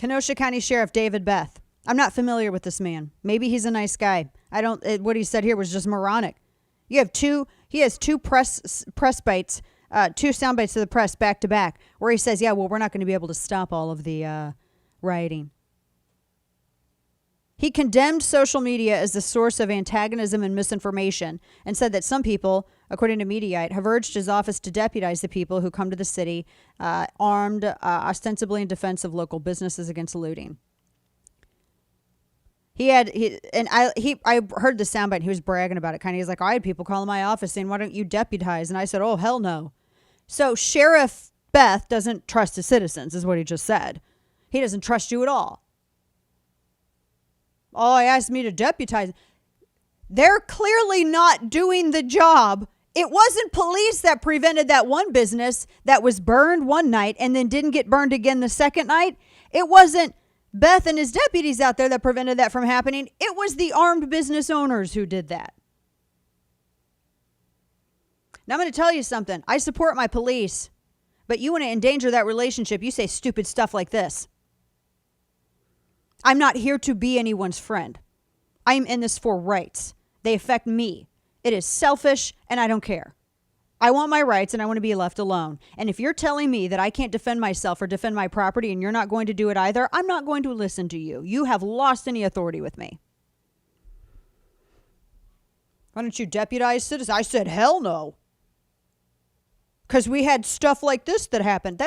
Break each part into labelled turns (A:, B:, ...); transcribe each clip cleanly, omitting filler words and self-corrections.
A: Kenosha County Sheriff David Beth. I'm not familiar with this man. Maybe he's a nice guy. What he said here was just moronic. He has two press bites, two sound bites to the press back to back, where he says, yeah, well, we're not going to be able to stop all of the rioting. He condemned social media as the source of antagonism and misinformation and said that some people, according to Mediaite, have urged his office to deputize the people who come to the city armed, ostensibly in defense of local businesses against looting. I heard the soundbite and he was bragging about it. Kind of, he's like, I had people calling my office saying, why don't you deputize? And I said, oh, hell no. So Sheriff Beth doesn't trust his citizens, is what he just said. He doesn't trust you at all. Oh, he asked me to deputize. They're clearly not doing the job. It wasn't police that prevented that one business that was burned one night and then didn't get burned again the second night. It wasn't Beth and his deputies out there that prevented that from happening. It was the armed business owners who did that. Now, I'm going to tell you something. I support my police, but you want to endanger that relationship, you say stupid stuff like this. I'm not here to be anyone's friend. I'm in this for rights. They affect me. It is selfish, and I don't care. I want my rights, and I want to be left alone. And if you're telling me that I can't defend myself or defend my property, and you're not going to do it either, I'm not going to listen to you. You have lost any authority with me. Why don't you deputize citizens? I said, hell no. Because we had stuff like this that happened.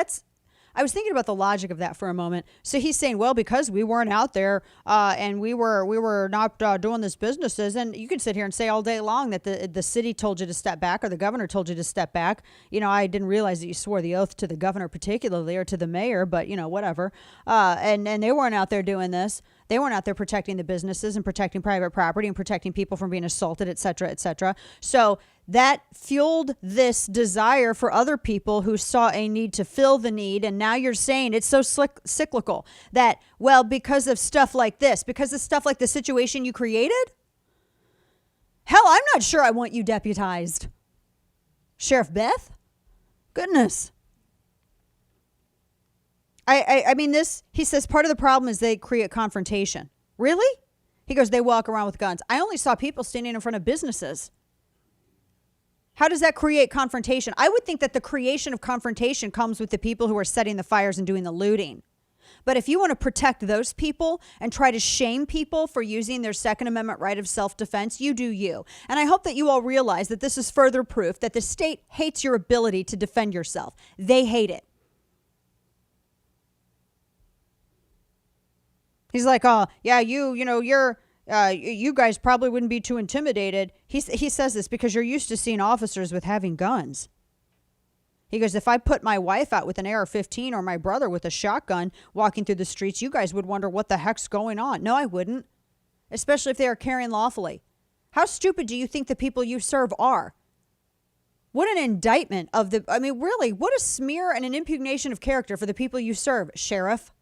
A: I was thinking about the logic of that for a moment. So he's saying, well, because we weren't out there and we were not doing this businesses, and you can sit here and say all day long that the city told you to step back or the governor told you to step back. You know, I didn't realize that you swore the oath to the governor particularly or to the mayor, but, you know, whatever. And they weren't out there doing this. They weren't out there protecting the businesses and protecting private property and protecting people from being assaulted, et cetera, et cetera. So that fueled this desire for other people who saw a need to fill the need. And now you're saying it's so cyclical that, well, because of stuff like this, because of stuff like the situation you created? Hell, I'm not sure I want you deputized. Sheriff Beth? Goodness. I mean, he says part of the problem is they create confrontation. Really? He goes, they walk around with guns. I only saw people standing in front of businesses. How does that create confrontation? I would think that the creation of confrontation comes with the people who are setting the fires and doing the looting. But if you want to protect those people and try to shame people for using their Second Amendment right of self-defense, you do you. And I hope that you all realize that this is further proof that the state hates your ability to defend yourself. They hate it. He's like, oh, yeah, you guys probably wouldn't be too intimidated. He says this because you're used to seeing officers with having guns. He goes, if I put my wife out with an AR-15 or my brother with a shotgun walking through the streets, you guys would wonder what the heck's going on. No, I wouldn't, especially if they are carrying lawfully. How stupid do you think the people you serve are? What an indictment really, what a smear and an impugnation of character for the people you serve, Sheriff.